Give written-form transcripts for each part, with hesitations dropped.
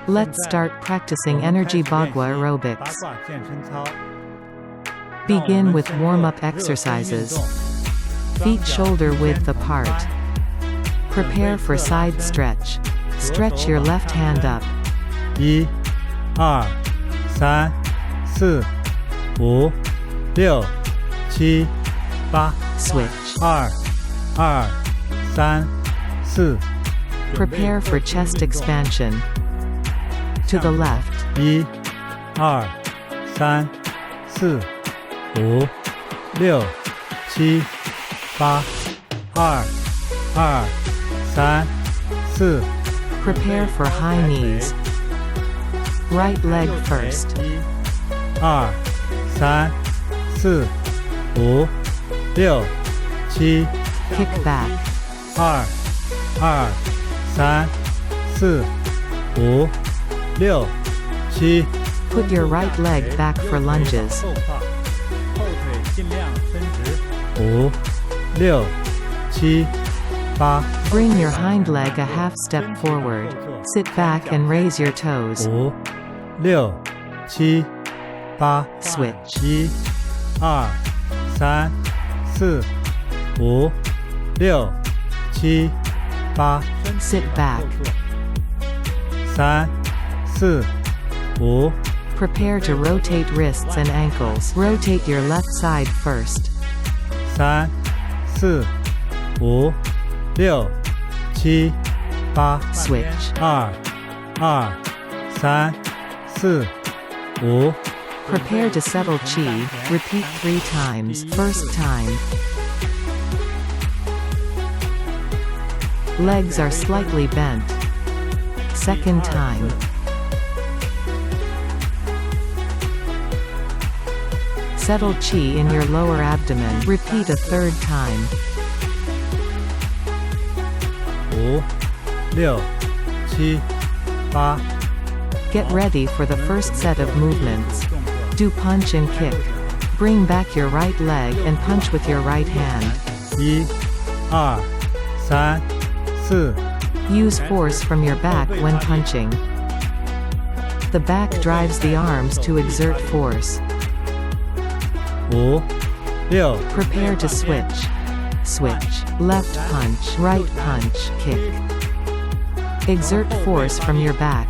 Let's start practicing energy Bagua aerobics. Begin with warm-up exercises. Feet shoulder width apart. Prepare for side stretch. Stretch your left hand up. 1、2、3、4、5、6、7、8。 Switch. 2、2、3、4。 Prepare for chest expansion. To the left. 1、2、3、4、5、6、7、8。2、2、3、4。 Prepare for high knees. Right leg first. 1、2、3、4、5、6、7。 Kick back. 2、2、3、4、5、6、7。 Put your right leg back for lunges. 5、6、7、8。 Bring your hind leg a half step forward. Sit back and raise your toes. 5、6、7、8。 Switch. 1、2、3、4、5、6、7、8。 Sit back. 3、4、5。 Prepare to rotate wrists and ankles. Rotate your left side first. 3、4、5、6、7、8。 Switch. 2、2、3、4、5。 Prepare to settle chi. Repeat 3 times. First time. Legs are slightly bent. Second time. Settle chi in your lower abdomen. Repeat a third time. 5、6、7、8。 Get ready for the first set of movements. Do punch and kick. Bring back your right leg and punch with your right hand. 1、2、3、4。 Use force from your back when punching. The back drives the arms to exert force. 5、6。 Prepare to switch. Switch. Left punch, right punch, kick. Exert force from your back.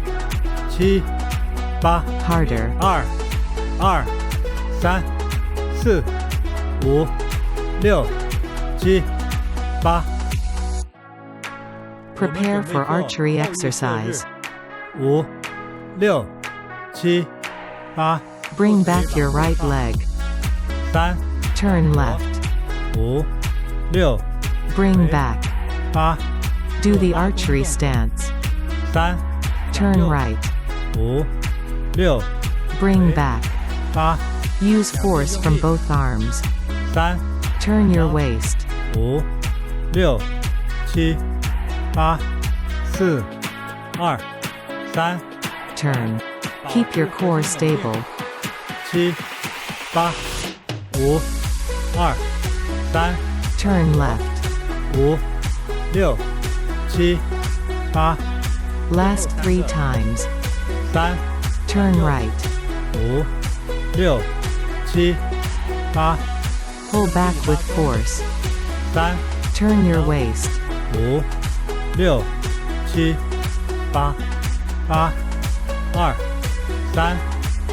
7、8。 Harder. 2、2、3、4、5、6、7、8。 Prepare for archery exercise. 5、6、7、8。 Bring back your right leg. 3、 Turn left. 5、6、 Bring back. 8。 Do the archery stance. 3、 Turn right. 5、6、 Bring back. 8。 Use force from both arms. 3、 Turn your waist. 5、6、7、8。4、2、3。 Turn. Keep your core stable. 7、8。 5、2、3。 Turn left. 5、6、7、8。 Last 3 times. 3、 Turn right. 5、6、7、8。 Pull back with force. 3、 Turn your waist. 5、6、7、8。 8、2、3。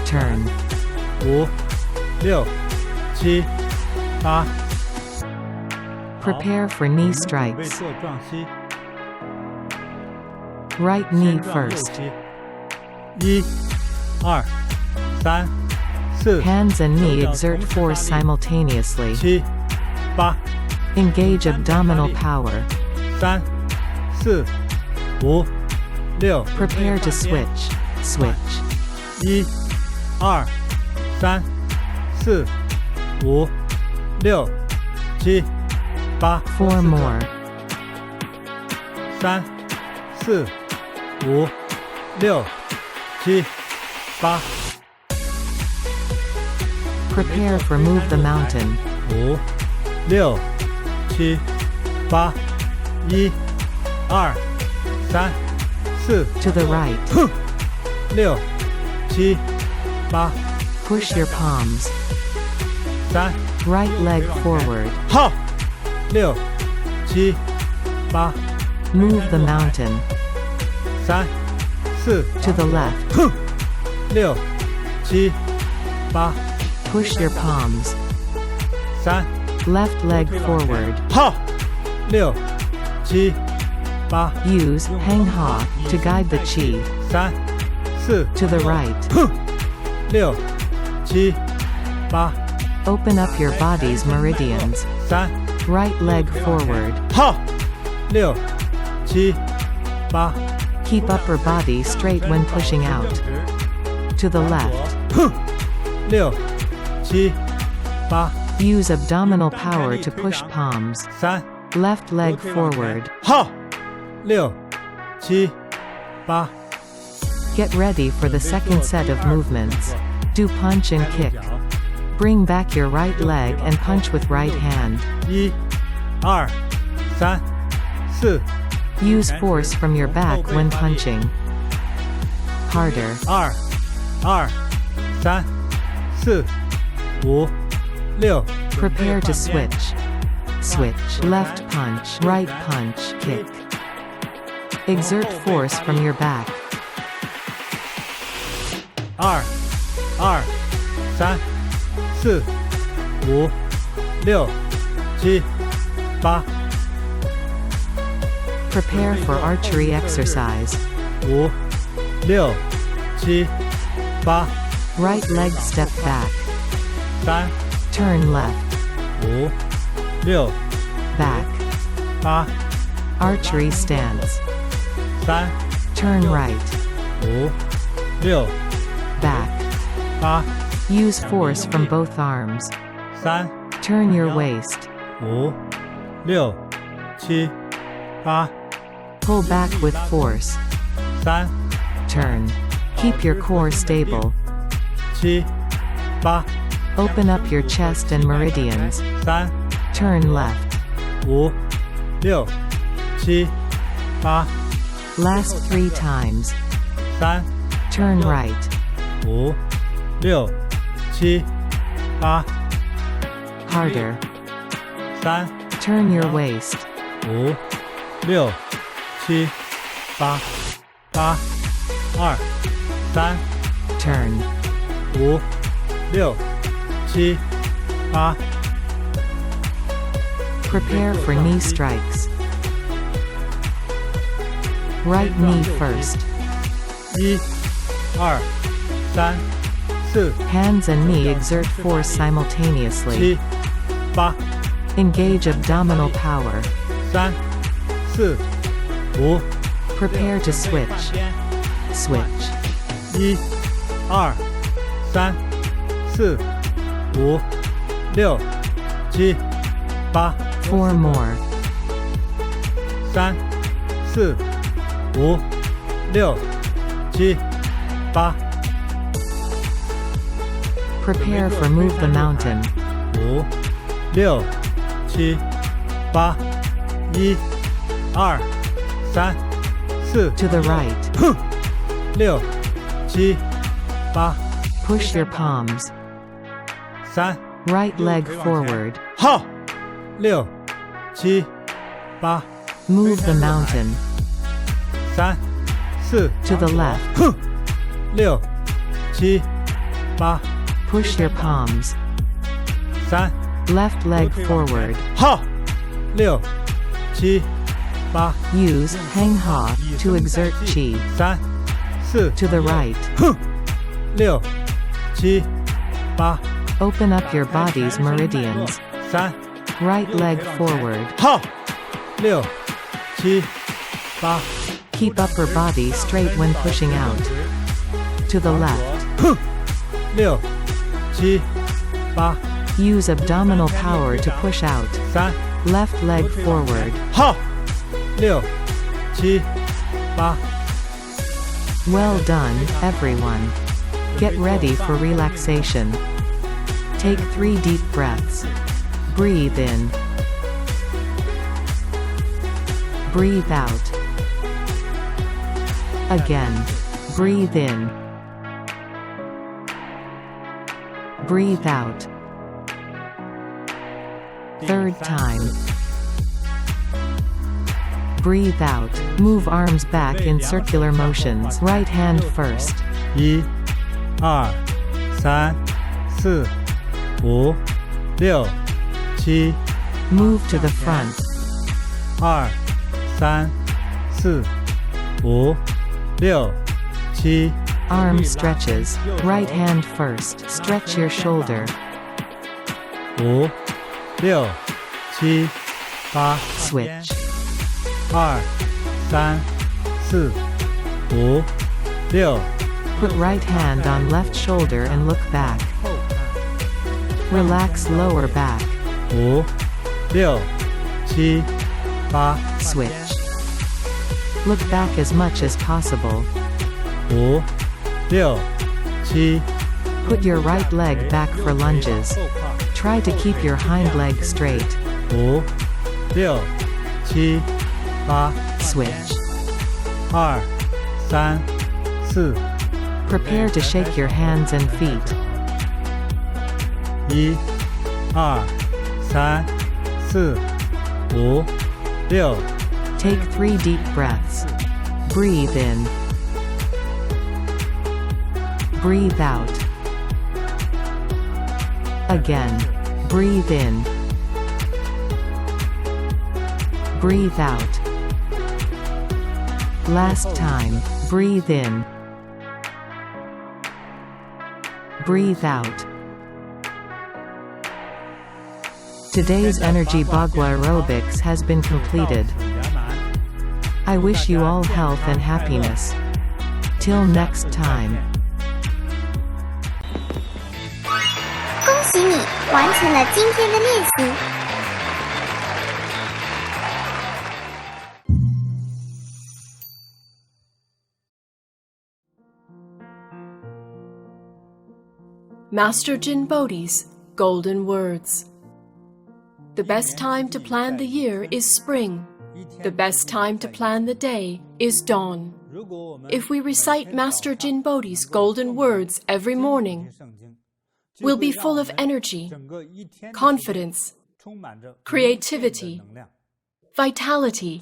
Turn. 5、6、7、8。 Prepare for knee strikes. 做撞膝。 Right knee first. 1、2、3、4。 Hands and knee exert force simultaneously. 7、8。 Engage abdominal power. 3、4、5、6。 Prepare to switch. Switch. 1、2、3、4、5、6、7、8。 4 more. 3、4、5、6、7、8、Prepare for move the mountain. 5、6、7、8、1、2、3、4、 To the right. 6、7、8、 Push your palms. 3、 Right leg forward. 好，6、7、8、 Move the mountain. 3、4、 To the left. 6、7、8、 Push your palms. 3、 Left leg forward. 好，6、7、8、 Use hang ha to guide the chi. 3、4、 To the right. 6、7、8、 Open up your body's meridians. 3、 Right leg forward. 好，6、7、8、 Keep upper body straight when pushing out. To the left. 6、7、8、 Use abdominal power to push palms. 3、 Left leg forward. 好，6、7、8、 Get ready for the second set of movements. Do punch and kick. Bring back your right leg and punch with right hand. 1、2、3、4、 Use force from your back when punching. Harder. 2、2、3、4、5、6、 Prepare to switch. Switch. Left punch. Right punch. Kick. Exert force from your back. 2、2、3、4、5、6、7、8、 Prepare for archery exercise. 5、6、7、8、 Right leg step back. 3、 Turn left. 5、6、 Back. 8、 Archery stance. 3、 Turn right. 5、6、 Back. 8、 Use force from both arms. 3、 Turn your waist. 5、6、7、8、 Pull back with force. 3、 Turn. Keep your core stable. 7、8、 Open up your chest and meridians. 3、 Turn left. 5、6、7、8、 Last 3 times. 3、 Turn right. 5、6、7、8、 Harder. 3、 Turn your waist. 5、6、7、8、 8、2、3、 Turn. 5、6、7、8、 Prepare for knee strikes. Right knee first. 1、2、3、4、 Hands and knee exert force simultaneously. 7、8、 Engage abdominal power. 3、4、5、 Prepare to switch. Switch. 1、2、3、4、5、6、7、8、 4 more. 3、4、5、6、7、8、 Prepare for move the mountain. 5、6、7、8、1、2、3、4、 To the right. 6、7、8、 Push your palms. 3、 Right leg forward. 好，6、7、8、 Move the mountain. 3、4、 To the left. 6、7、8、 Push your palms. 3、 Left leg forward. 好，6、7、8、 Use hang ha to exert chi. 3、4、 To the right. 6、7、8、 Open up your body's meridians. 3、 Right leg forward. 好，6、7、8、 Keep upper body straight when pushing out. To the left. 6、7、8、 Use abdominal power to push out. 3、 Left leg forward. 好，6、7、8。 Well done, everyone. Get ready for relaxation. Take 3 deep breaths. Breathe in. Breathe out. Again. Breathe in. Breathe out. Third time. Breathe out. Move arms back in circular motions. Right hand first. 1、2、3、4、5、6、7、 Move to the front. 2、3、4、5、6、7、 Arm stretches. Right hand first. Stretch your shoulder. 5、6、7、8、 Switch. 2、3、4、5、6。 Put right hand on left shoulder and look back. Relax lower back. 5、6、7、8。 Switch. Look back as much as possible. 5、6、7。 Put your right leg back for lunges. Try to keep your hind leg straight. 5、6、7、8。 Switch. 2、3、4。 Prepare to shake your hands and feet. 1、2、3、4、5、6。 Take 3 deep breaths. Breathe in. Breathe out. Again. Breathe in. Breathe out. Last time. Breathe in. Breathe out. Today's Energy Bagua aerobics has been completed. I wish you all health and happiness. Till next time. 恭喜你完成了今天的练习。Master JinBodhi's Golden Words. The best time to plan the year is spring. The best time to plan the day is dawn. If we recite Master JinBodhi's Golden Words every morning, we'll be full of energy, confidence, creativity, vitality,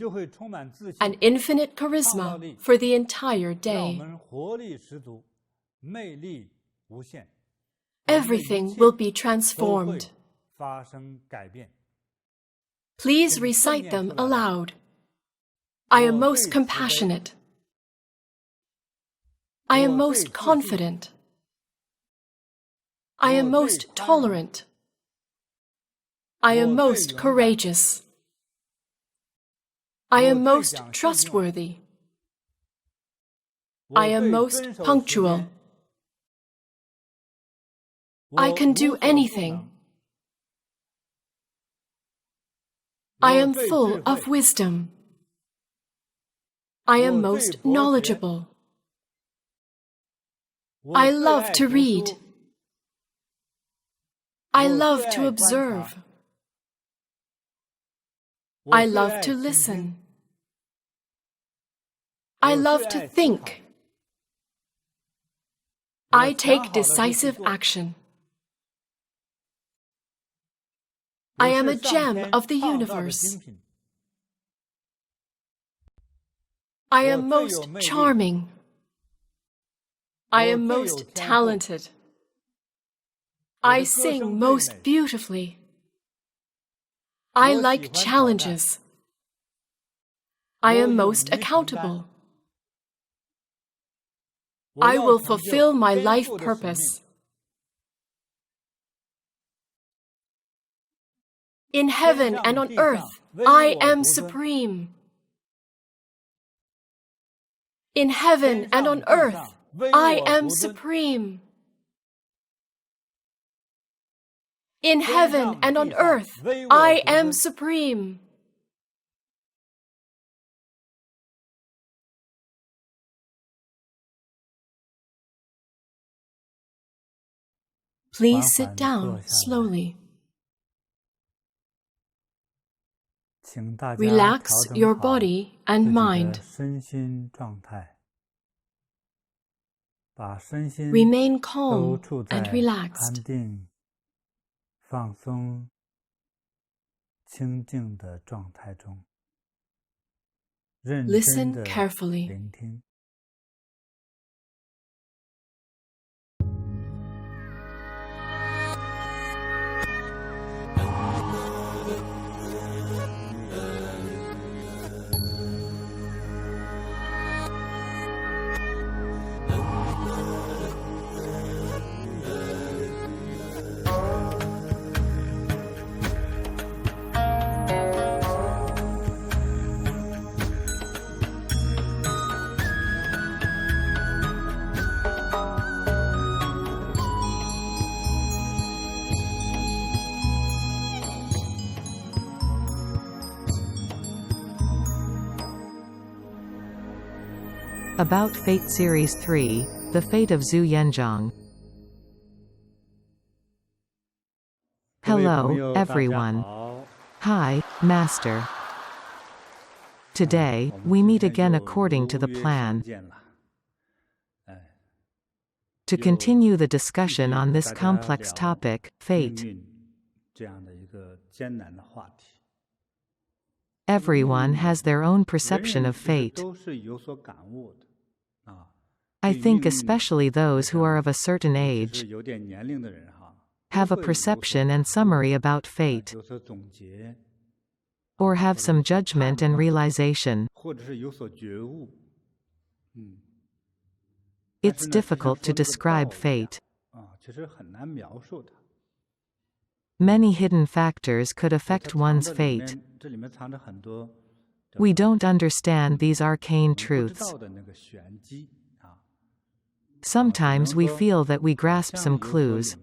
and infinite charisma for the entire day. Everything will be transformed. Please recite them aloud. I am most compassionate. I am most confident. I am most tolerant. I am most courageous. I am most trustworthy. I am most punctual. I can do anything. I am full of wisdom. I am most knowledgeable. I love to read. I love to observe. I love to listen. I love to think. I take decisive action. I am a gem of the universe. I am most charming. I am most talented. I sing most beautifully. I like challenges. I am most accountable. I will fulfill my life purpose. In heaven and on earth, I am supreme. In heaven and on earth, I am supreme. In heaven and on earth, I am supreme. Please sit down slowly. 请大家 Relax 调整 your 好 body and 自己 mind. 的身心状态，把身心 Remain 都 calm 处在 and 安 relaxed. 定、放松、清静的状态中，认真 Listen 的 carefully. 聆听。About Fate Series 3, The Fate of Zhu Yanzhang. Hello, everyone. Hi, Master. Today, we meet again according to the plan. To continue the discussion on this complex topic, fate. Everyone has their own perception of fate. I think especially those who are of a certain age have a perception and summary about fate, or have some judgment and realization. It's difficult to describe fate. Many hidden factors could affect one's fate. We don't understand these arcane truths. Sometimes we feel that we grasp some clues,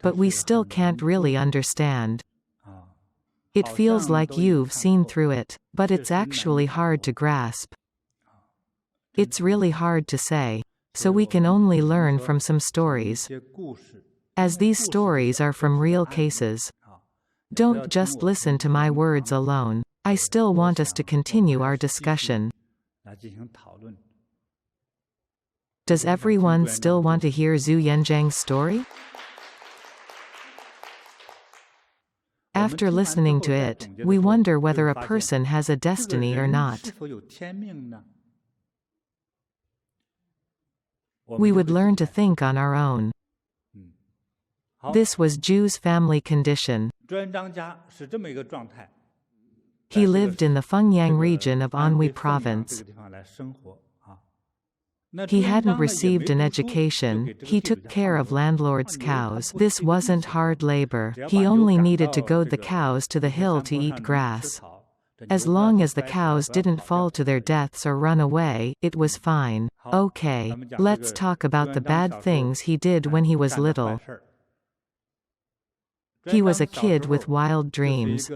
but we still can't really understand. It feels like you've seen through it, but it's actually hard to grasp. It's really hard to say, so we can only learn from some stories. As these stories are from real cases. Don't just listen to my words alone. I still want us to continue our discussion. Does everyone still want to hear Zhu Yanzhang's story? After listening to it, we wonder whether a person has a destiny or not. We would learn to think on our own. This was Zhu's family condition. He lived in the Fengyang region of Anhui province. He hadn't received an education, he took care of landlord's cows. This wasn't hard labor, he only needed to goad the cows to the hill to eat grass. As long as the cows didn't fall to their deaths or run away, it was fine. Okay, let's talk about the bad things he did when he was little. He was a kid with wild dreams.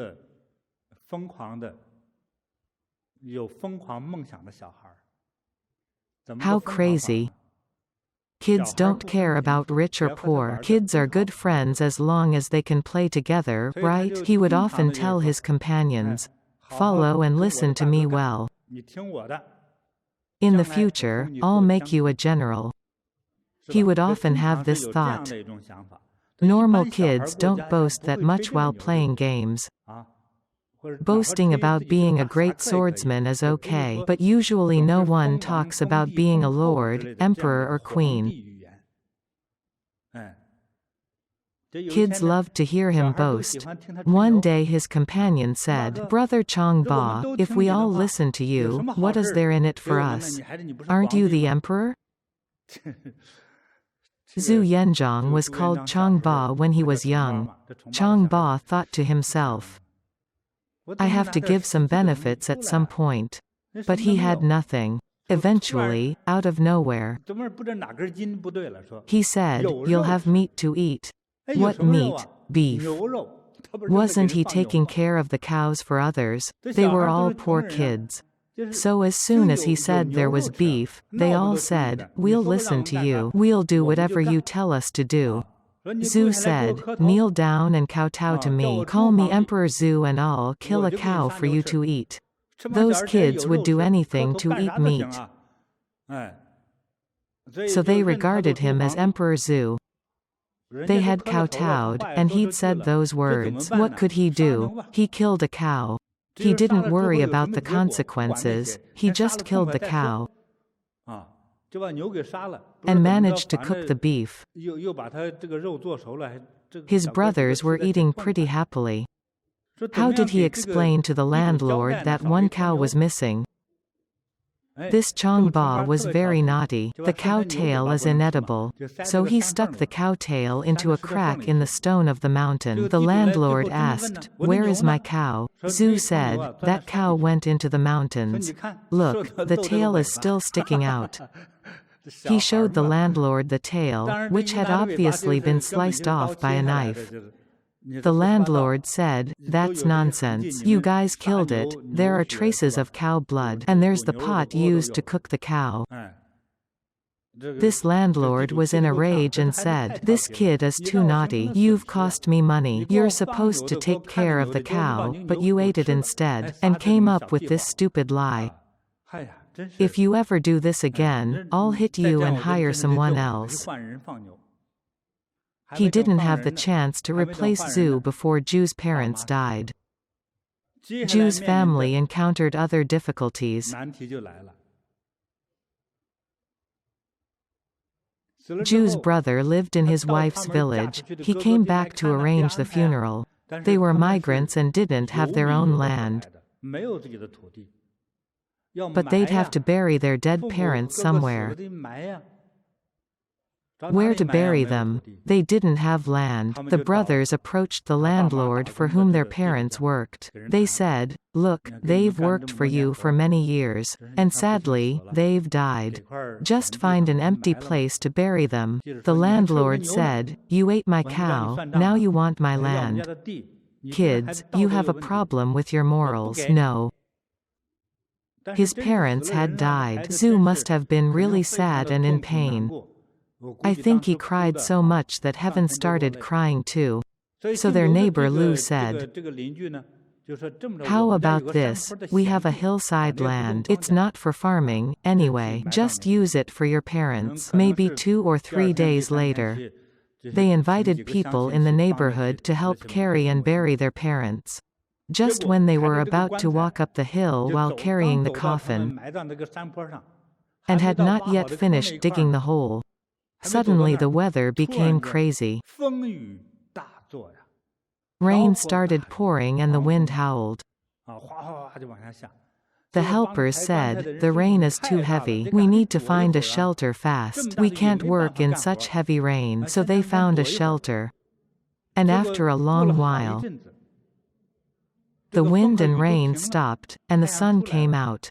How crazy. Kids don't care about rich or poor. Kids are good friends as long as they can play together, right? He would often tell his companions, "Follow and listen to me well. In the future, I'll make you a general." He would often have this thought. Normal kids don't boast that much while playing games. Boasting about being a great swordsman is okay, but usually no one talks about being a lord, emperor or queen. Kids loved to hear him boast. One day his companion said, "Brother Changba, if we all listen to you, what is there in it for us? Aren't you the emperor?" Zhu Yanzhang was called Changba when he was young. Changba thought to himself, "I have to give some benefits at some point." But he had nothing. Eventually, out of nowhere, he said, "You'll have meat to eat." What meat? Beef. Wasn't he taking care of the cows for others? They were all poor kids. So as soon as he said there was beef, they all said, "We'll listen to you. We'll do whatever you tell us to do." Zhu said, "Kneel down and kowtow to me. Call me Emperor Zhu and I'll kill a cow for you to eat." Those kids would do anything to eat meat. So they regarded him as Emperor Zhu. They had kowtowed, and he'd said those words. What could he do? He killed a cow. He didn't worry about the consequences, he just killed the cow and managed to cook the beef. His brothers were eating pretty happily. How did he explain to the landlord that one cow was missing? This Changba was very naughty. The cow tail is inedible. So he stuck the cow tail into a crack in the stone of the mountain. The landlord asked, "Where is my cow?" Zhu said, "That cow went into the mountains. Look, the tail is still sticking out." He showed the landlord the tail, which had obviously been sliced off by a knife. The landlord said, "That's nonsense. You guys killed it, there are traces of cow blood, and there's the pot used to cook the cow." This landlord was in a rage and said, "This kid is too naughty. You've cost me money. You're supposed to take care of the cow, but you ate it instead, and came up with this stupid lie. If you ever do this again, I'll hit you and hire someone else." He didn't have the chance to replace Zhu before Zhu's parents died. Zhu's family encountered other difficulties. Zhu's brother lived in his wife's village. He came back to arrange the funeral. They were migrants and didn't have their own land. But they'd have to bury their dead parents somewhere. Where to bury them? They didn't have land. The brothers approached the landlord for whom their parents worked. They said, "Look, they've worked for you for many years, and sadly, they've died. Just find an empty place to bury them." The landlord said, "You ate my cow, now you want my land. Kids, you have a problem with your morals." No. His parents had died. Zhu must have been really sad and in pain. I think he cried so much that heaven started crying too. So their neighbor Lu said, "How about this? We have a hillside land. It's not for farming, anyway. Just use it for your parents." Maybe 2 or 3 days later, they invited people in the neighborhood to help carry and bury their parents. Just when they were about to walk up the hill while carrying the coffin, and had not yet finished digging the hole, suddenly the weather became crazy. Rain started pouring and the wind howled. The helpers said, "The rain is too heavy. We need to find a shelter fast. We can't work in such heavy rain." So they found a shelter. And after a long while, the wind and rain stopped, and the sun came out.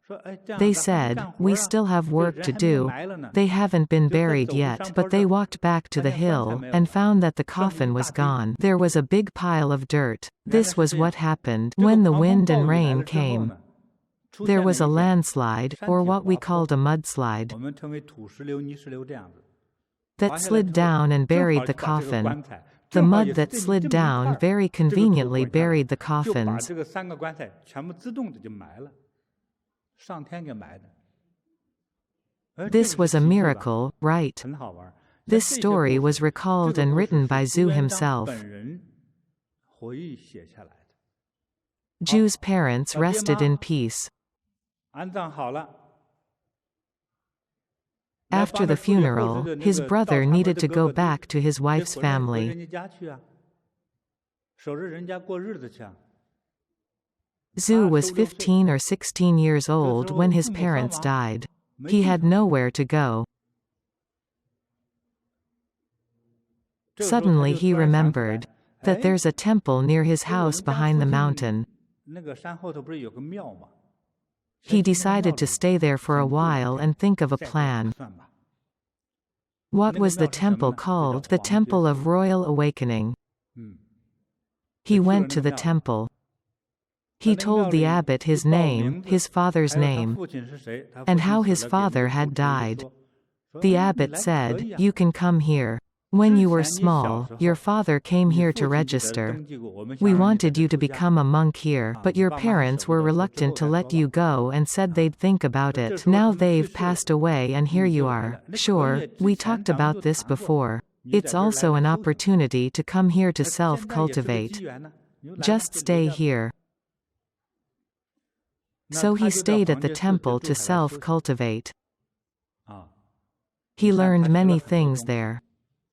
They said, "We still have work to do." They haven't been buried yet, but they walked back to the hill, and found that the coffin was gone. There was a big pile of dirt. This was what happened when the wind and rain came. There was a landslide, or what we called a mudslide, that slid down and buried the coffin. The mud that slid down very conveniently buried the coffins. This was a miracle, right? This story was recalled and written by Zhu himself. Zhu's parents rested in peace. After the funeral, his brother needed to go back to his wife's family. Zhu was 15 or 16 years old when his parents died. He had nowhere to go. Suddenly he remembered that there's a temple near his house behind the mountain. He decided to stay there for a while and think of a plan. What was the temple called? The Temple of Royal Awakening. He went to the temple. He told the abbot his name, his father's name, and how his father had died. The abbot said, "You can come here." When you were small, your father came here to register. We wanted you to become a monk here, but your parents were reluctant to let you go and said they'd think about it. Now they've passed away and here you are. Sure, we talked about this before. It's also an opportunity to come here to self-cultivate. Just stay here. So he stayed at the temple to self-cultivate. He learned many things there.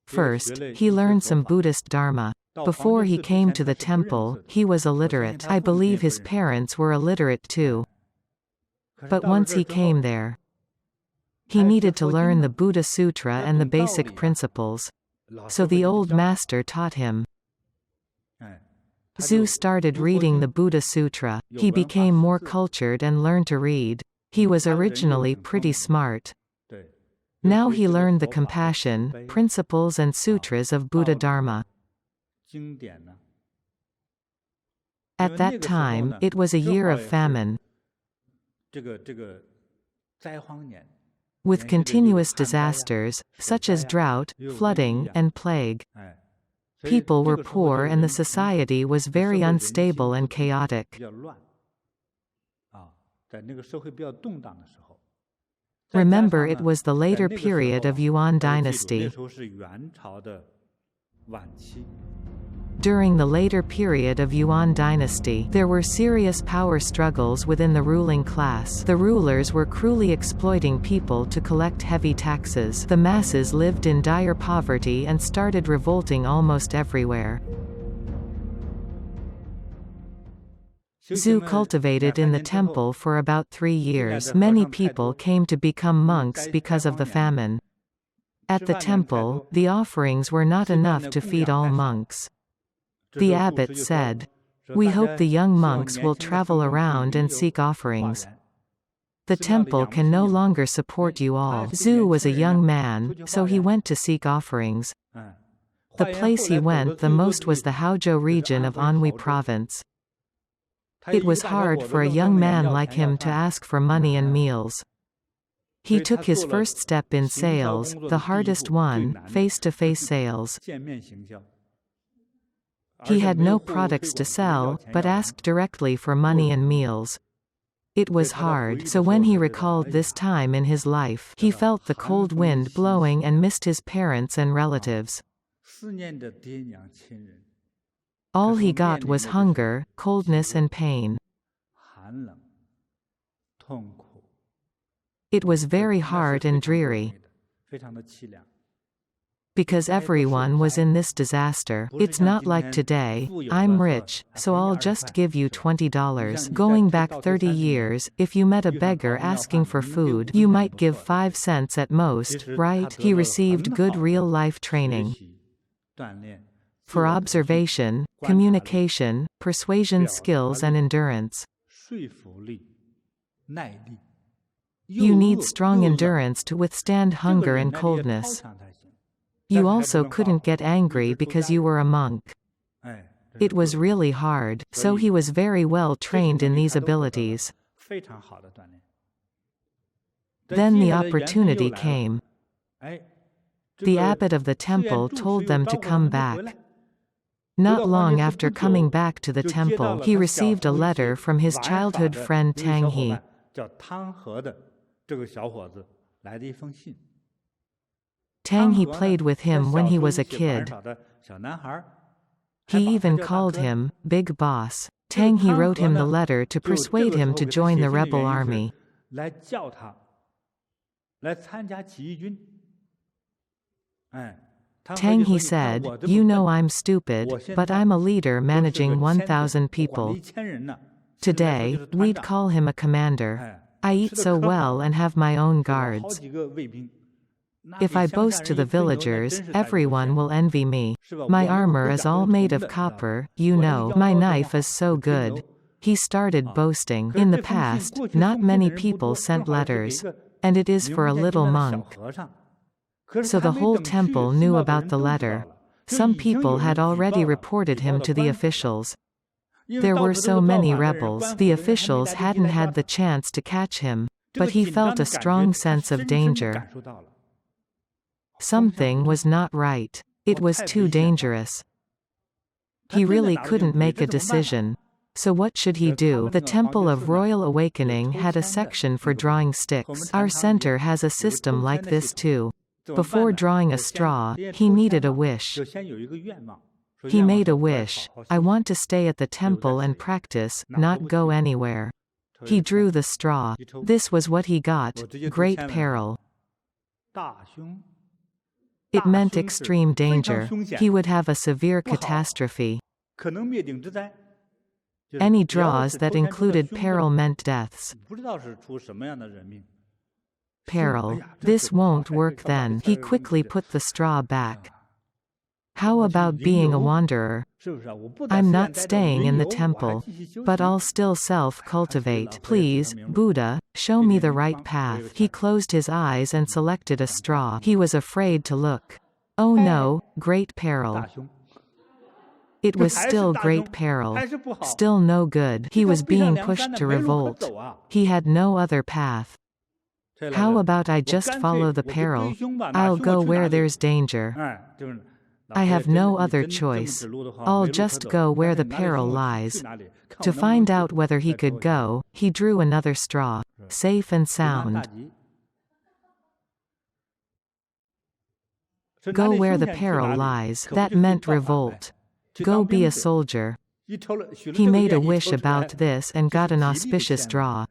First, he learned some Buddhist Dharma. Before he came to the temple, he was illiterate. I believe his parents were illiterate too. But once he came there, he needed to learn the Buddha Sutra and the basic principles. So the old master taught him. Zhu started reading the Buddha Sutra. He became more cultured and learned to read. He was originally pretty smart. Now he learned the compassion, principles and sutras of Buddha Dharma. At that time, it was a year of famine, with continuous disasters, such as drought, flooding, and plague. People were poor and the society was very unstable and chaotic. Remember, it was the later period of Yuan dynasty. During the later period of Yuan dynasty, there were serious power struggles within the ruling class. The rulers were cruelly exploiting people to collect heavy taxes. The masses lived in dire poverty and started revolting almost everywhere. Zhu cultivated in the temple for about 3 years. Many people came to become monks because of the famine. At the temple, the offerings were not enough to feed all monks. The abbot said, "We hope the young monks will travel around and seek offerings. The temple can no longer support you all." Zhu was a young man, so he went to seek offerings. The place he went the most was the Haozhou region of Anhui province. It was hard for a young man like him to ask for money and meals. He took his first step in sales, the hardest one, face-to-face sales. He had no products to sell, but asked directly for money and meals. It was hard, so when he recalled this time in his life, he felt the cold wind blowing and missed his parents and relatives. All he got was hunger, coldness and pain. It was very hard and dreary. Because everyone was in this disaster. It's not like today, I'm rich, so I'll just give you $20. Going back 30 years, if you met a beggar asking for food, you might give 5 cents at most, right? He received good real-life training for observation, communication, persuasion skills and endurance. You need strong endurance to withstand hunger and coldness. You also couldn't get angry because you were a monk. It was really hard, so he was very well trained in these abilities. Then the opportunity came. The abbot of the temple told them to come back. Not long after coming back to the temple, he received a letter from his childhood friend Tang He. Tang He played with him when he was a kid. He even called him Big Boss. Tang He wrote him the letter to persuade him to join the rebel army. Tang He said, "You know I'm stupid, but I'm a leader managing 1,000 people. Today, we'd call him a commander. I eat so well and have my own guards. If I boast to the villagers, everyone will envy me. My armor is all made of copper, you know. My knife is so good." He started boasting. In the past, not many people sent letters. And it is for a little monk. So the whole temple knew about the letter. Some people had already reported him to the officials. There were so many rebels, the officials hadn't had the chance to catch him. But he felt a strong sense of danger. Something was not right. It was too dangerous. He really couldn't make a decision. So what should he do? The Temple of Royal Awakening had a section for drawing sticks. Our center has a system like this too. Before drawing a straw, he needed a wish. He made a wish: I want to stay at the temple and practice, not go anywhere. He drew the straw. This was what he got: great peril. It meant extreme danger. He would have a severe catastrophe. Any draws that included peril meant deaths. Peril. This won't work then. He quickly put the straw back. How about being a wanderer? I'm not staying in the temple, but I'll still self-cultivate. Please, Buddha, show me the right path. He closed his eyes and selected a straw. He was afraid to look. Oh no, great peril. It was still great peril. Still no good. He was being pushed to revolt. He had no other path. How about I just follow the peril? I'll go where there's danger. I have no other choice. I'll just go where the peril lies. To find out whether he could go, he drew another straw. Safe and sound. Go where the peril lies. That meant revolt. Go be a soldier. He made a wish about this and got an auspicious draw.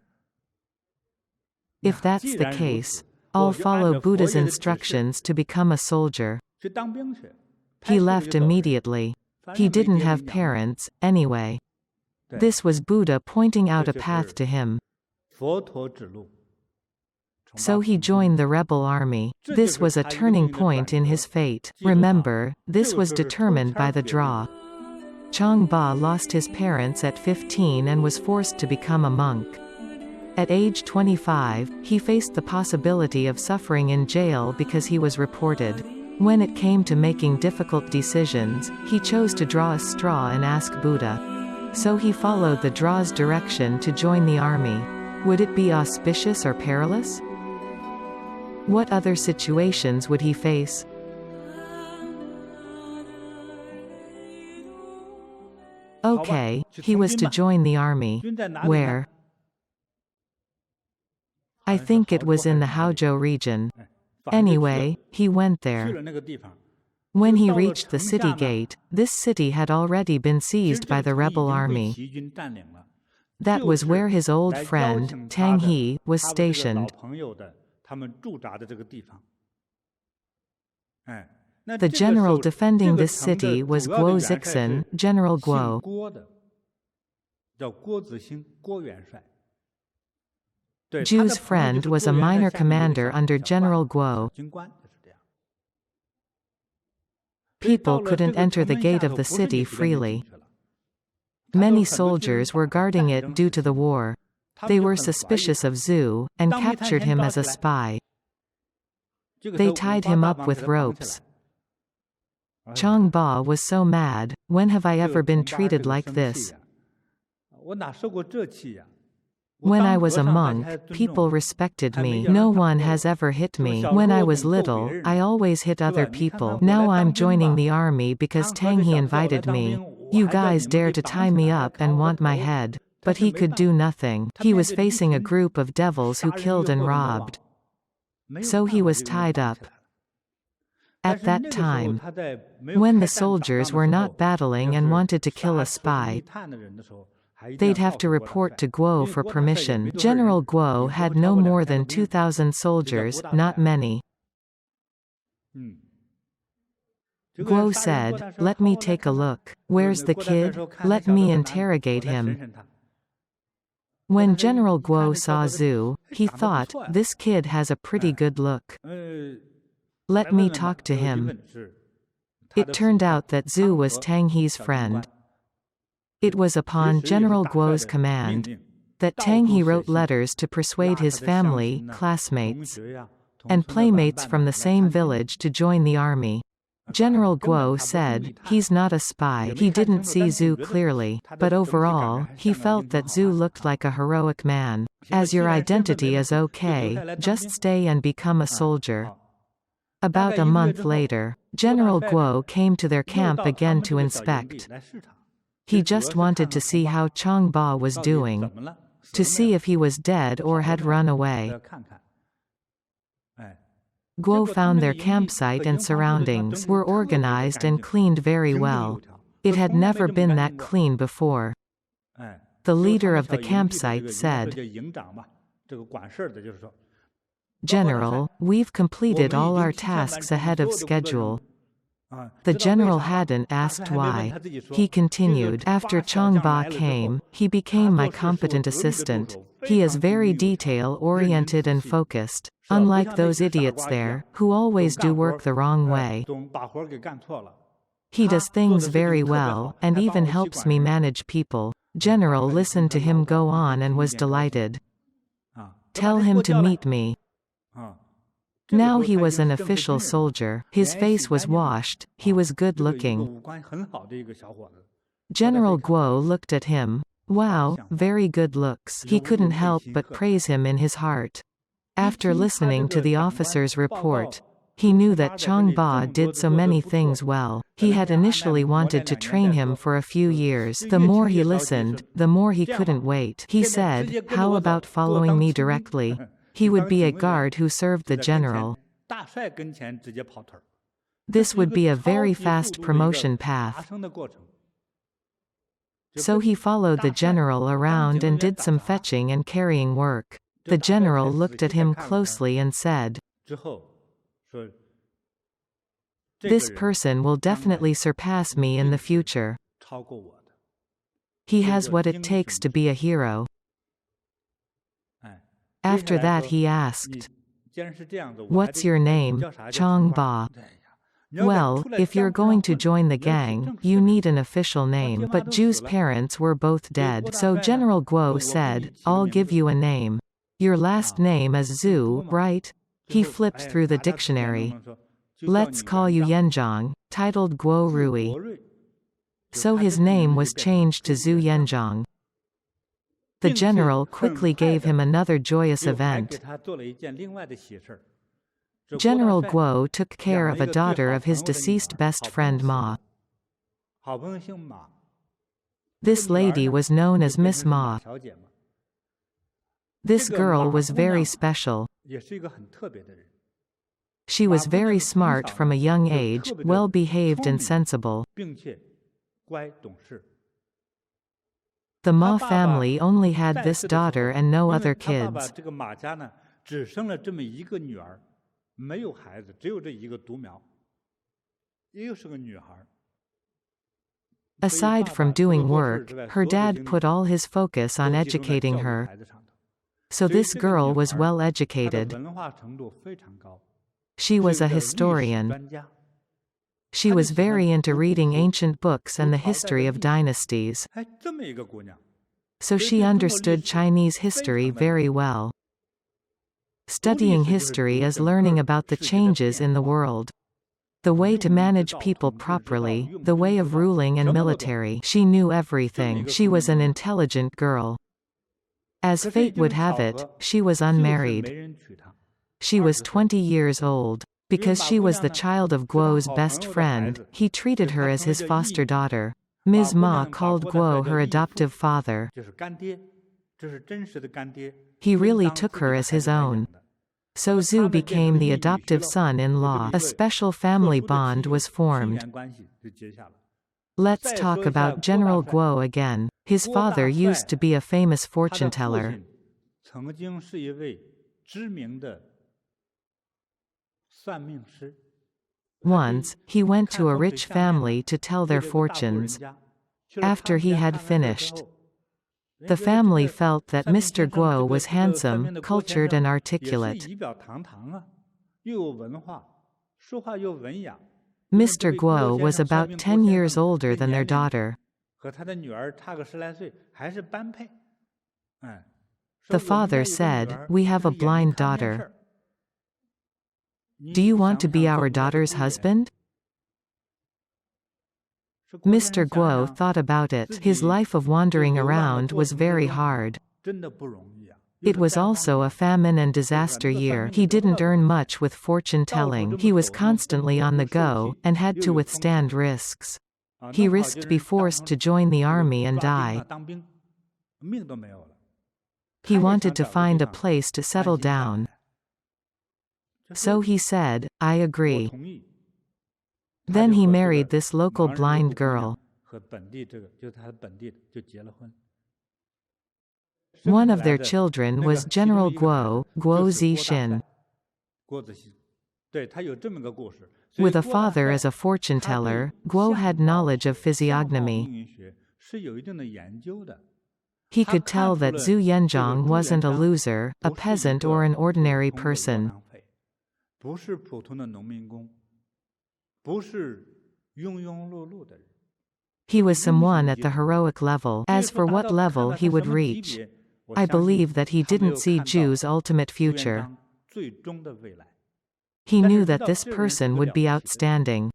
If that's the case, I'll follow Buddha's instructions to become a soldier. He left immediately. He didn't have parents, anyway. This was Buddha pointing out a path to him. So he joined the rebel army. This was a turning point in his fate. Remember, this was determined by the draw. Changba lost his parents at 15 and was forced to become a monk. At age 25, he faced the possibility of suffering in jail because he was reported. When it came to making difficult decisions, he chose to draw a straw and ask Buddha. So he followed the draw's direction to join the army. Would it be auspicious or perilous? What other situations would he face? Okay, he was to join the army. Where? I think it was in the Haozhou region. Anyway, he went there. When he reached the city gate, this city had already been seized by the rebel army. That was where his old friend, Tang He, was stationed. The general defending this city was Guo Zixin, General Guo. Zhu's friend was a minor commander under General Guo. People couldn't enter the gate of the city freely. Many soldiers were guarding it due to the war. They were suspicious of Zhu, and captured him as a spy. They tied him up with ropes. Changba was so mad. When have I ever been treated like this? When I was a monk, people respected me. No one has ever hit me. When I was little, I always hit other people. Now I'm joining the army because Tang He invited me. You guys dare to tie me up and want my head. But he could do nothing. He was facing a group of devils who killed and robbed. So he was tied up. At that time, when the soldiers were not battling and wanted to kill a spy, they'd have to report to Guo for permission. General Guo had no more than 2,000 soldiers, not many. Guo said, "Let me take a look. Where's the kid? Let me interrogate him." When General Guo saw Zhu, he thought, this kid has a pretty good look. Let me talk to him. It turned out that Zhu was Tang He's friend. It was upon General Guo's command that Tang He wrote letters to persuade his family, classmates, and playmates from the same village to join the army. General Guo said, he's not a spy. He didn't see Zhu clearly, but overall, he felt that Zhu looked like a heroic man. As your identity is okay, just stay and become a soldier. About a month later, General Guo came to their camp again to inspect. He just wanted to see how Changba was doing, to see if he was dead or had run away. Guo found their campsite and surroundings were organized and cleaned very well. It had never been that clean before. The leader of the campsite said, "General, we've completed all our tasks ahead of schedule." The general hadn't asked why. He continued, "After Changba came, he became my competent assistant. He is very detail-oriented and focused, unlike those idiots there, who always do work the wrong way. He does things very well, and even helps me manage people." General listened to him go on and was delighted. "Tell him to meet me." Now he was an official soldier, his face was washed, he was good-looking. General Guo looked at him. Wow, very good looks. He couldn't help but praise him in his heart. After listening to the officer's report, he knew that Changba did so many things well. He had initially wanted to train him for a few years. The more he listened, the more he couldn't wait. He said, "How about following me directly?" He would be a guard who served the general. This would be a very fast promotion path. So he followed the general around and did some fetching and carrying work. The general looked at him closely and said, "This person will definitely surpass me in the future. He has what it takes to be a hero." After that he asked, "What's your name, Changba?" "Well, if you're going to join the gang, you need an official name." But Ju's parents were both dead, so General Guo said, "I'll give you a name. Your last name is Zhu, right?" He flipped through the dictionary. "Let's call you Yanzhang," titled Guo Rui. So his name was changed to Zhu Yanzhang. The general quickly gave him another joyous event. General Guo took care of a daughter of his deceased best friend Ma. This lady was known as Miss Ma. This girl was very special. She was very smart from a young age, well-behaved and sensible. The Ma family only had this daughter and no other kids. Aside from doing work, her dad put all his focus on educating her. So this girl was well educated. She was a historian. She was very into reading ancient books and the history of dynasties. So she understood Chinese history very well. Studying history is learning about the changes in the world. The way to manage people properly, the way of ruling and military. She knew everything. She was an intelligent girl. As fate would have it, she was unmarried. She was 20 years old. Because she was the child of Guo's best friend, he treated her as his foster daughter. Ms. Ma called Guo her adoptive father. He really took her as his own. So Zhu became the adoptive son-in-law. A special family bond was formed. Let's talk about General Guo again. His father used to be a famous fortune teller. Once, he went to a rich family to tell their fortunes. After he had finished, the family felt that Mr. Guo was handsome, cultured and articulate. Mr. Guo was about 10 years older than their daughter. The father said, "We have a blind daughter. Do you want to be our daughter's husband?" Mr. Guo thought about it. His life of wandering around was very hard. It was also a famine and disaster year. He didn't earn much with fortune-telling. He was constantly on the go, and had to withstand risks. He risked being forced to join the army and die. He wanted to find a place to settle down. So he said, "I agree." Then he married this local blind girl. One of their children was General Guo Zixin. With a father as a fortune-teller, Guo had knowledge of physiognomy. He could tell that Zhu Yanzhang wasn't a loser, a peasant or an ordinary person. He was someone at the heroic level. As for what level he would reach, I believe that he didn't see Zhu's ultimate future. He knew that this person would be outstanding.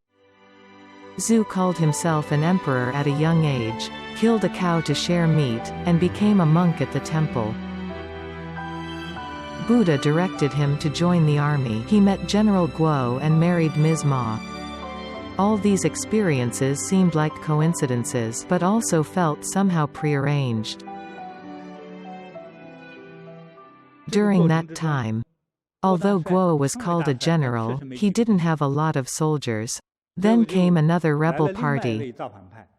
Zhu called himself an emperor at a young age, killed a cow to share meat, and became a monk at the temple. Buddha directed him to join the army. He met General Guo and married Ms. Ma. All these experiences seemed like coincidences, but also felt somehow prearranged. During that time, although Guo was called a general, he didn't have a lot of soldiers. Then came another rebel party.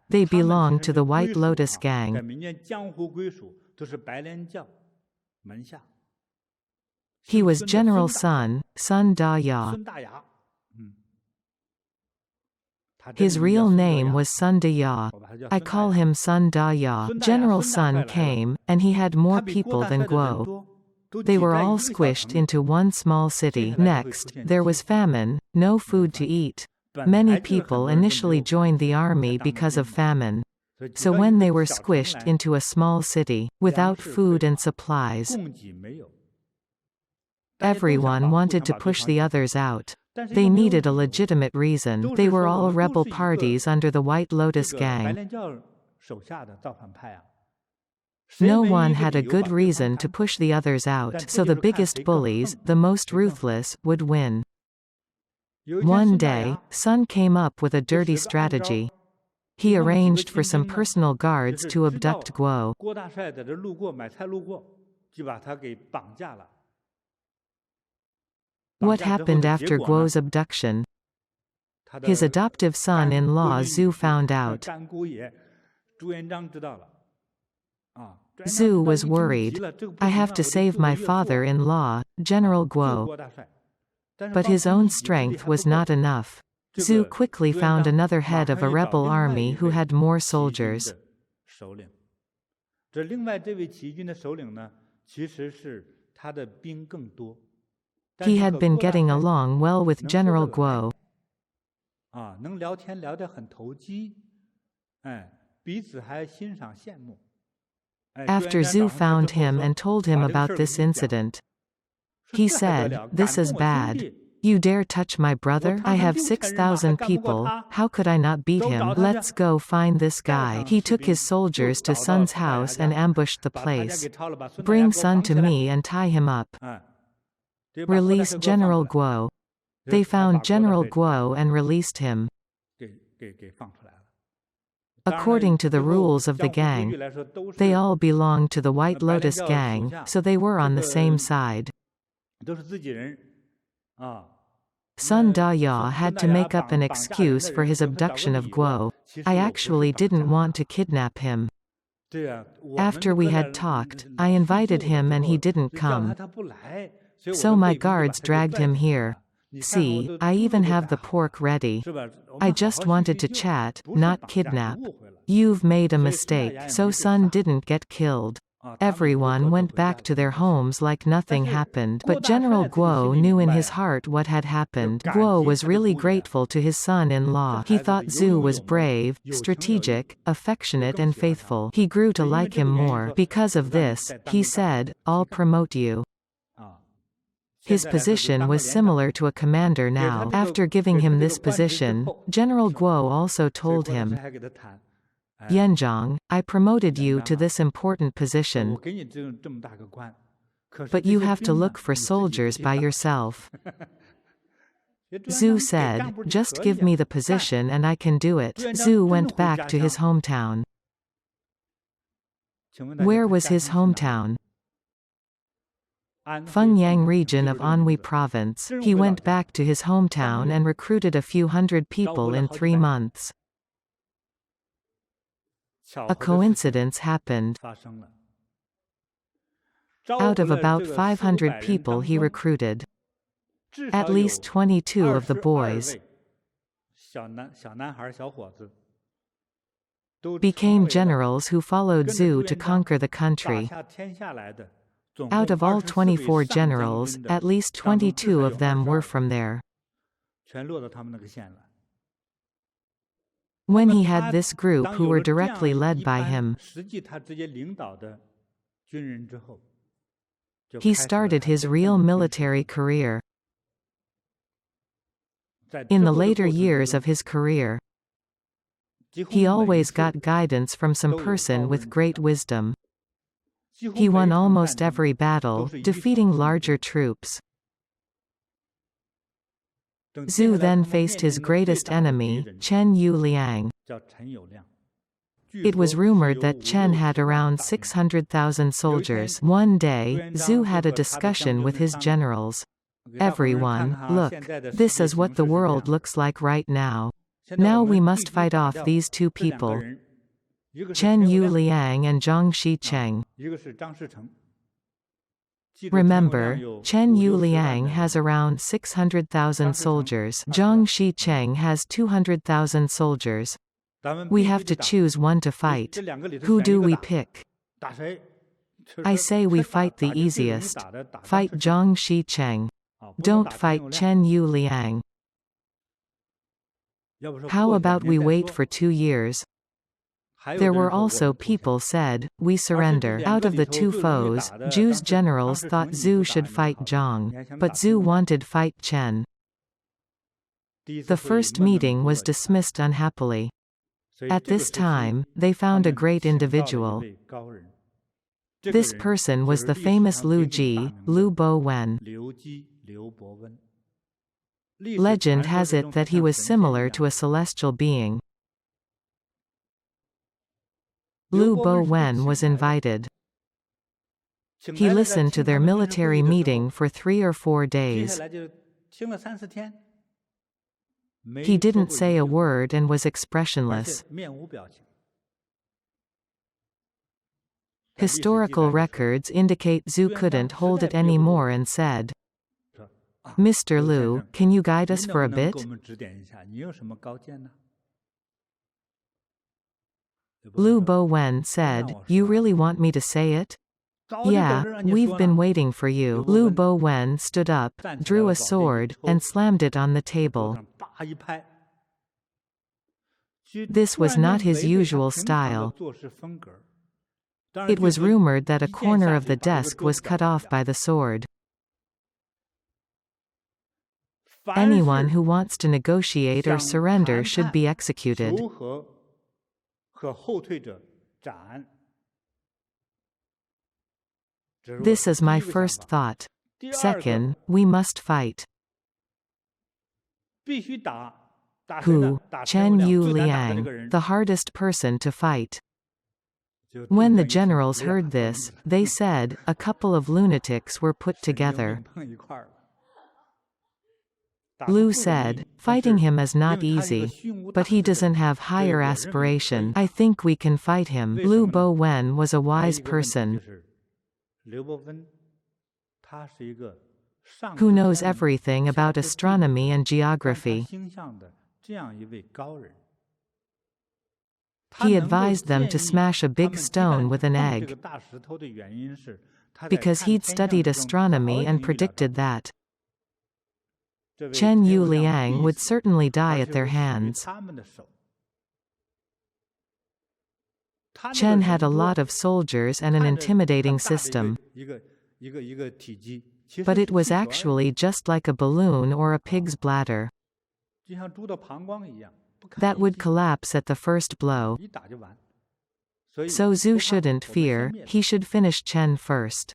They belonged to the White Lotus gang. He was General Sun Da-ya. His real name was Sun Da-ya. I call him Sun Da-ya. General Sun came, and he had more people than Guo. They were all squished into one small city. Next, there was famine, no food to eat. Many people initially joined the army because of famine. So when they were squished into a small city, without food and supplies, everyone wanted to push the others out. They needed a legitimate reason. They were all rebel parties under the White Lotus gang. No one had a good reason to push the others out, so the biggest bullies, the most ruthless, would win. One day, Sun came up with a dirty strategy. He arranged for some personal guards to abduct Guo. What happened after Guo's abduction? His adoptive son-in-law Zhu found out. Zhu was worried. I have to save my father-in-law, General Guo. But his own strength was not enough. Zhu quickly found another head of a rebel army who had more soldiers. He had been getting along well with General Guo. After Zhu found him and told him about this incident, he said, "This is bad. You dare touch my brother? I have 6,000 people, how could I not beat him? Let's go find this guy." He took his soldiers to Sun's house and ambushed the place. "Bring Sun to me and tie him up. Release General Guo." They found General Guo and released him. According to the rules of the gang, they all belonged to the White Lotus gang, so they were on the same side. Sun Da-ya had to make up an excuse for his abduction of Guo. I actually didn't want to kidnap him. After we had talked, I invited him and he didn't come. So my guards dragged him here. See, I even have the pork ready. I just wanted to chat, not kidnap. You've made a mistake. So Sun didn't get killed. Everyone went back to their homes like nothing happened. But General Guo knew in his heart what had happened. Guo was really grateful to his son-in-law. He thought Zhu was brave, strategic, affectionate and faithful. He grew to like him more. Because of this, he said, "I'll promote you." His position was similar to a commander now. After giving him this position, General Guo also told him, "Yanzhang, I promoted you to this important position. But you have to look for soldiers by yourself. Zhu said, just give me the position and I can do it. Zhu went back to his hometown. Where was his hometown? Fengyang region of Anhui province. He went back to his hometown and recruited a few hundred people in 3 months. A coincidence happened. Out of about 500 people he recruited, at least 22 of the boys became generals who followed Zhu to conquer the country. Out of all 24 generals, at least 22 of them were from there. When he had this group who were directly led by him, he started his real military career. In the later years of his career, he always got guidance from some person with great wisdom. He won almost every battle, defeating larger troops. Zhu then faced his greatest enemy, Chen Yu Liang. It was rumored that Chen had around 600,000 soldiers. One day, Zhu had a discussion with his generals. Everyone, look, this is what the world looks like right now. Now we must fight off these two people, Chen Yu Liang and Zhang Shicheng. Remember, Chen Yu Liang has around 600,000 soldiers. Zhang Shicheng has 200,000 soldiers. We have to choose one to fight. Who do we pick? I say we fight the easiest. Fight Zhang Shicheng. Don't fight Chen Yu Liang. How about we wait for 2 years? There were also people said, we surrender. Out of the two foes, Zhu's generals thought Zhu should fight Zhang, but Zhu wanted fight Chen. The first meeting was dismissed unhappily. At this time, they found a great individual. This person was the famous Liu Ji, Liu Bo Wen. Legend has it that he was similar to a celestial being. Liu Bo Wen was invited. He listened to their military meeting for 3 or 4 days. He didn't say a word and was expressionless. Historical records indicate Zhu couldn't hold it anymore and said, Mr. Liu, can you guide us for a bit? Liu Bo Wen said, you really want me to say it? Yeah, we've been waiting for you. Liu Bo Wen stood up, drew a sword, and slammed it on the table. This was not his usual style. It was rumored that a corner of the desk was cut off by the sword. Anyone who wants to negotiate or surrender should be executed. This is my first thought. Second, we must fight. Who? Chen Yu Liang, the hardest person to fight. When the generals heard this, they said, a couple of lunatics were put together. Liu said, fighting him is not easy, but he doesn't have higher aspiration. I think we can fight him. Liu Bo Wen was a wise person who knows everything about astronomy and geography. He advised them to smash a big stone with an egg, because he'd studied astronomy and predicted that Chen Yu Liang would certainly die at their hands. Chen had a lot of soldiers and an intimidating system, but it was actually just like a balloon or a pig's bladder that would collapse at the first blow. So Zhu shouldn't fear, he should finish Chen first.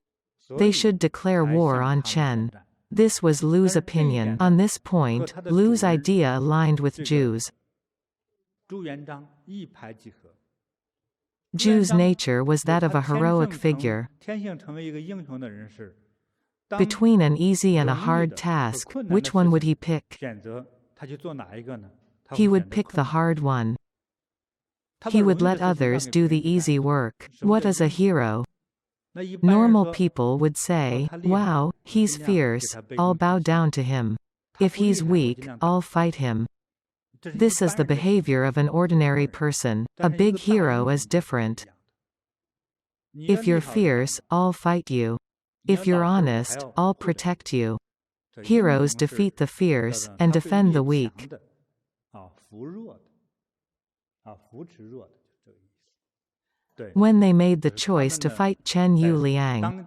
They should declare war on Chen. This was Lu's opinion. On this point, Lu's idea aligned with Zhu's. Zhu's nature was that of a heroic figure. Between an easy and a hard task, which one would he pick? He would pick the hard one. He would let others do the easy work. What is a hero? Normal people would say, wow, he's fierce, I'll bow down to him. If he's weak, I'll fight him. This is the behavior of an ordinary person. A big hero is different. If you're fierce, I'll fight you. If you're honest, I'll protect you. Heroes defeat the fierce, and defend the weak. When they made the choice to fight Chen Yuliang,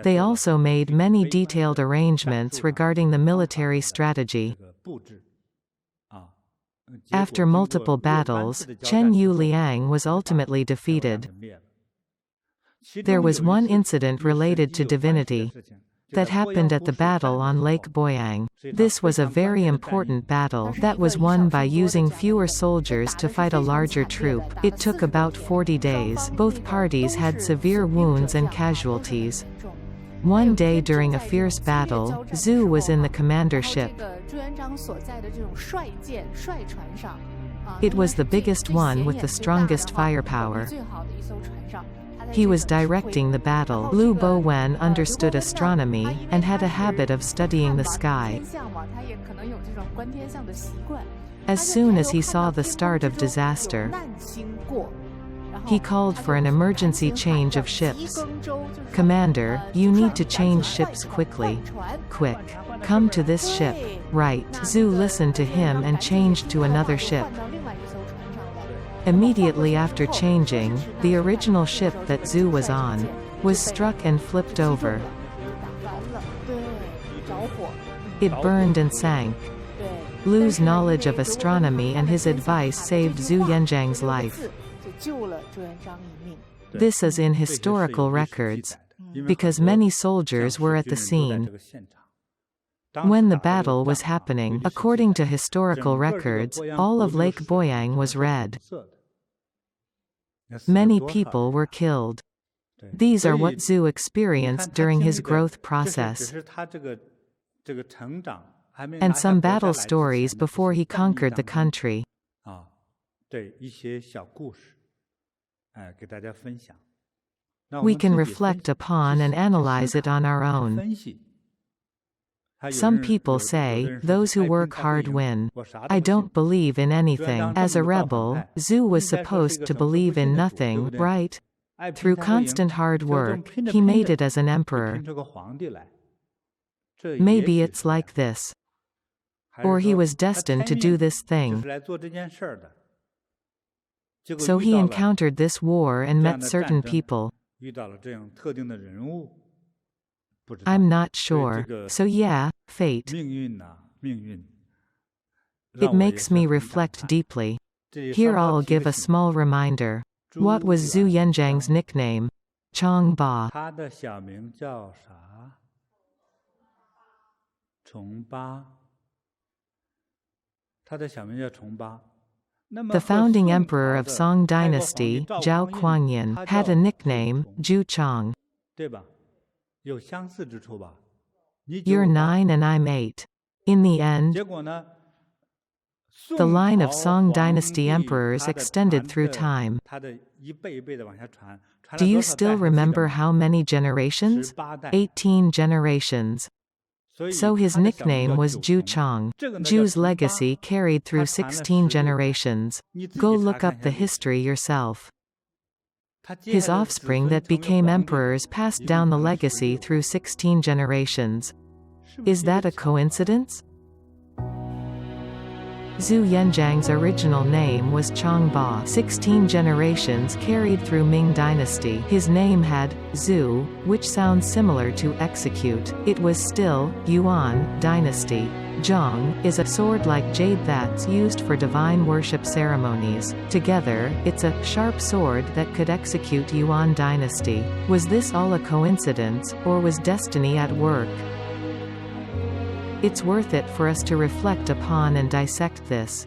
they also made many detailed arrangements regarding the military strategy. After multiple battles, Chen Yuliang was ultimately defeated. There was one incident related to divinity that happened at the battle on Lake Boyang. This was a very important battle that was won by using fewer soldiers to fight a larger troop. It took about 40 days. Both parties had severe wounds and casualties. One day during a fierce battle, Zhu was in the commander ship. It was the biggest one with the strongest firepower. He was directing the battle. Lu Bowen understood astronomy, and had a habit of studying the sky. As soon as he saw the start of disaster, he called for an emergency change of ships. Commander, you need to change ships quickly. Quick. Come to this ship. Right. Zhu listened to him and changed to another ship. Immediately after changing, the original ship that Zhu was on was struck and flipped over. It burned and sank. Lu's knowledge of astronomy and his advice saved Zhu Yanzhang's life. This is in historical records, because many soldiers were at the scene. When the battle was happening, according to historical records, all of Lake Boyang was red. Many people were killed. These are what Zhu experienced during his growth process. And some battle stories before he conquered the country. We can reflect upon and analyze it on our own. Some people say, those who work hard win. I don't believe in anything. As a rebel, Zhu was supposed to believe in nothing, right? Through constant hard work, he made it as an emperor. Maybe it's like this. Or he was destined to do this thing. So he encountered this war and met certain people. I'm not sure. So yeah, fate. It makes me reflect deeply. Here I'll give a small reminder. What was Zhu Yanzhang's nickname? Chong Ba. The founding emperor of Song Dynasty, Zhao Kuangyin, had a nickname, Zhu Chong. You're 9 and I'm 8. In the end, the line of Song Dynasty emperors extended through time. Do you still remember how many generations? 18 generations. So his nickname was Zhu Chong. Zhu's legacy carried through 16 generations. Go look up the history yourself. His offspring that became emperors passed down the legacy through 16 generations. Is that a coincidence? Zhu Yanjiang's original name was Changba. 16 generations carried through Ming dynasty. His name had Zhu, which sounds similar to execute. It was still Yuan dynasty. Zhang is a sword like jade that's used for divine worship ceremonies. Together, it's a sharp sword that could execute Yuan dynasty. Was this all a coincidence, or was destiny at work? It's worth it for us to reflect upon and dissect this.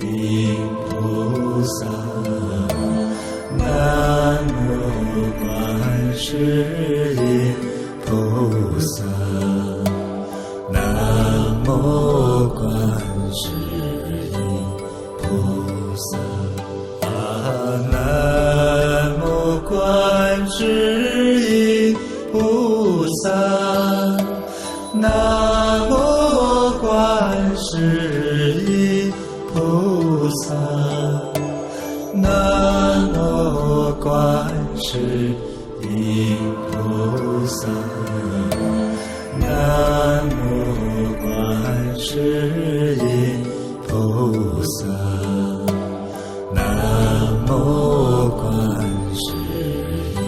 音菩萨，南无观世音菩萨，南无观世音菩萨，南无观世音菩萨，南无观世音菩萨，南无观世音菩萨，南无观世音菩萨，南无观世音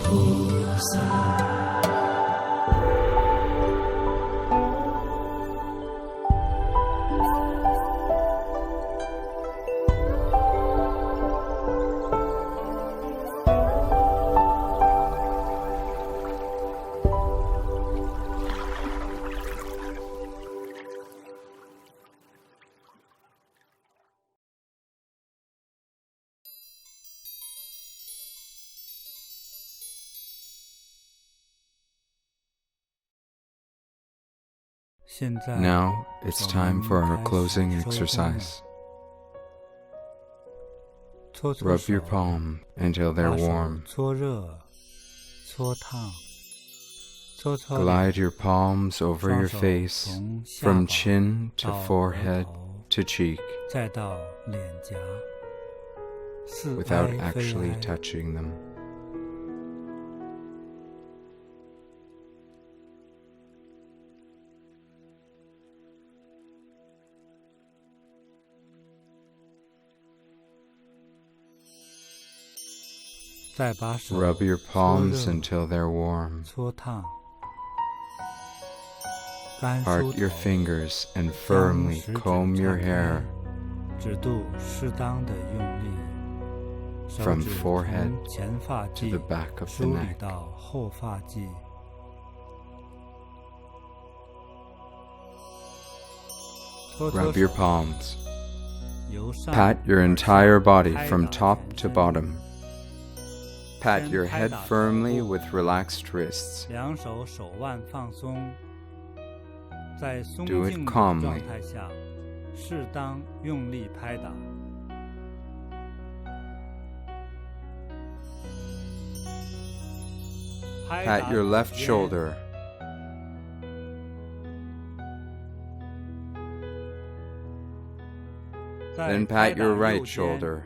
菩萨。Now it's time for our closing exercise. Rub your palm until they're warm. Glide your palms over your face from chin to forehead to cheek without actually touching them. Rub your palms until they're warm. Part your fingers and firmly comb your hair from forehead to the back of the neck. Rub your palms. Pat your entire body from top to bottom. Pat your head firmly with relaxed wrists. Do it calmly. Pat your left shoulder. Then pat your right shoulder.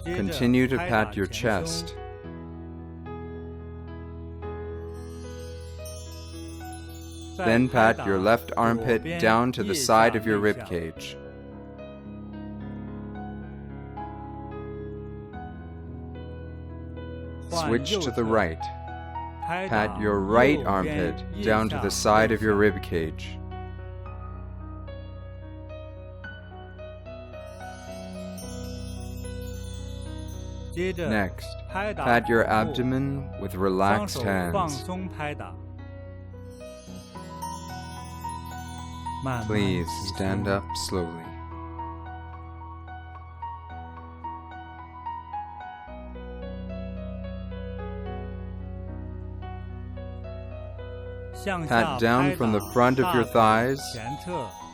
Continue to pat your chest. Then pat your left armpit down to the side of your rib cage. Switch to the right. Pat your right armpit down to the side of your rib cage. Next, pat your abdomen with relaxed hands. Please stand up slowly. Pat down from the front of your thighs,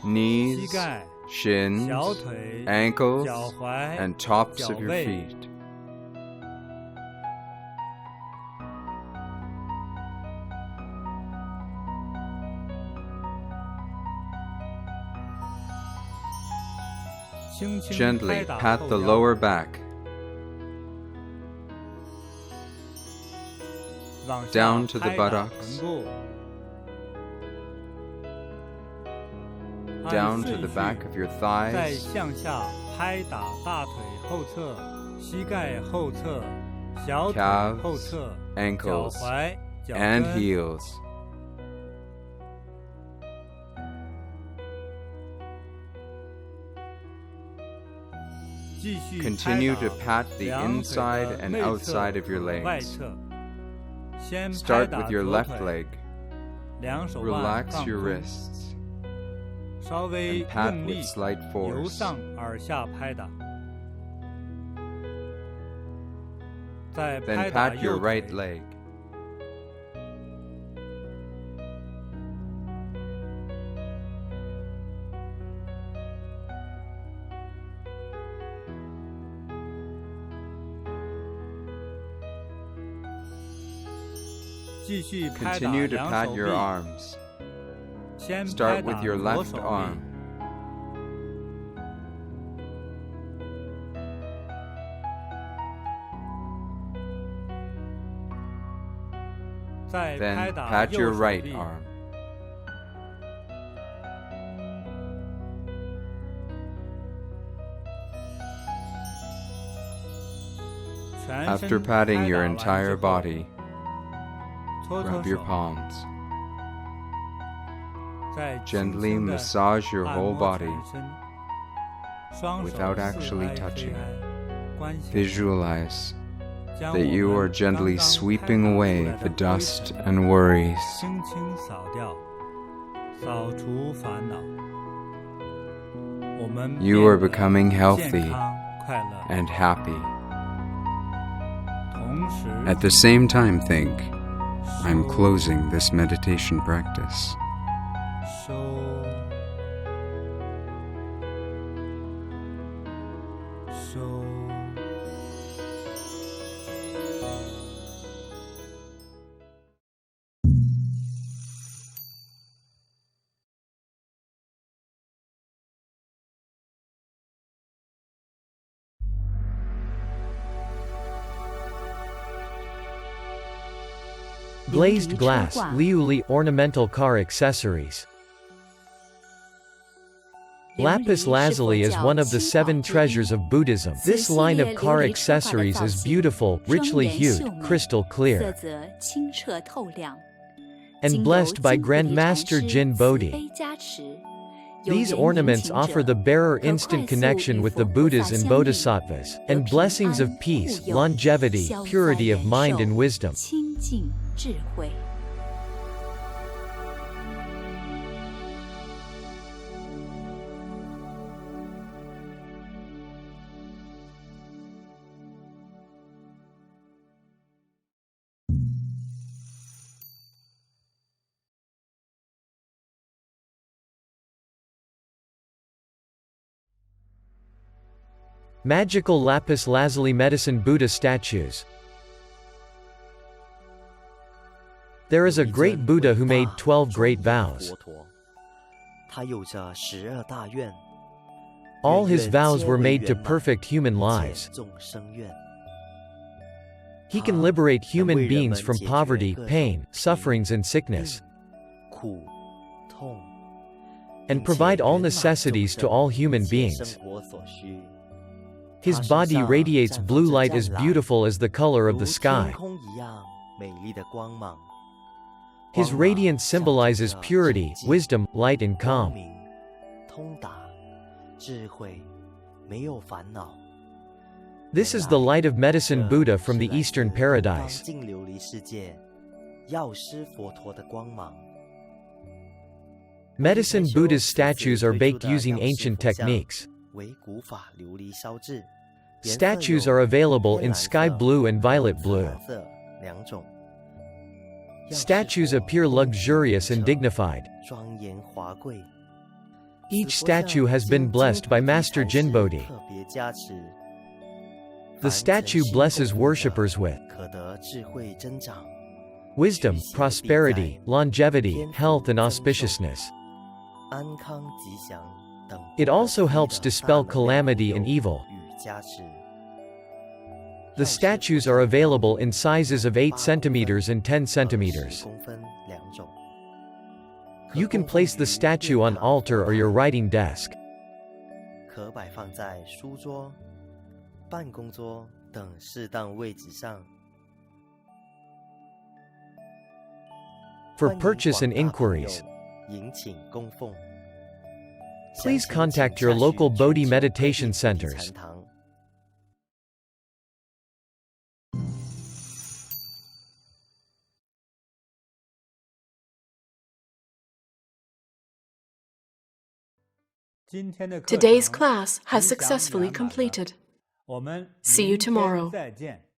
knees, shins, ankles, and tops of your feet. Gently pat the lower back, down to the buttocks, down to the back of your thighs, calves, ankles, and heels. Continue to pat the inside and outside of your legs. Start with your left leg, Relax your wrists 稍微 and pat 用力 with slight 由 force. 上而下拍打，再 Then 拍打 pat 右 your right 腿， leg. 继续拍打 Continue to 两 pat 手 your 臂， arms. 先拍 Start 打 with your 左 left 手臂 arm.，再 Then 拍打 pat 右 your 手 right 臂， arm. 全 After 身 patting 拍 your 打完之 entire 后 body, 搓搓 rub your 手， palms. 再轻 Gently 轻地 massage your 按 whole 摩 body. 全身，双手 without 四 actually 挨 touching. 非挨，关系 Visualize 将 that 我 you 们 are 刚 gently 刚 sweeping 拍打 away 出来 the 的灰 dust 尘 and worries. 轻轻扫掉，扫除烦恼。我们 You are 变得 becoming 健 healthy 康快乐， and happy. 同时 At the same time, think, I'm closing this meditation practice. 收。收。 Glazed glass, Lazuli ornamental car accessories. Lapis lazuli is one of the 7 treasures of Buddhism. This line of car accessories is beautiful, richly hued, crystal clear, and blessed by Grandmaster JinBodhi. These ornaments offer the bearer instant connection with the Buddhas and Bodhisattvas, and blessings of peace, longevity, purity of mind and wisdom. Magical Lapis Lazuli Medicine Buddha statues. There is a great Buddha who made 12 great vows. All his vows were made to perfect human lives. He can liberate human beings from poverty, pain, sufferings and sickness, and provide all necessities to all human beings. His body radiates blue light as beautiful as the color of the sky. His radiance symbolizes purity, wisdom, light and calm. This is the light of medicine Buddha from the Eastern Paradise. Medicine Buddha's statues are baked using ancient techniques. Statues are available in sky blue and violet blue. Statues appear luxurious and dignified. Each statue has been blessed by Master JinBodhi. The statue blesses worshippers with wisdom, prosperity, longevity, health and auspiciousness. It also helps dispel calamity and evil. The statues are available in sizes of 8 centimeters and 10 centimeters. You can place the statue on altar or your writing desk. For purchase and inquiries, please contact your local Bodhi meditation centers. Today's class has successfully completed. See you tomorrow. 再见。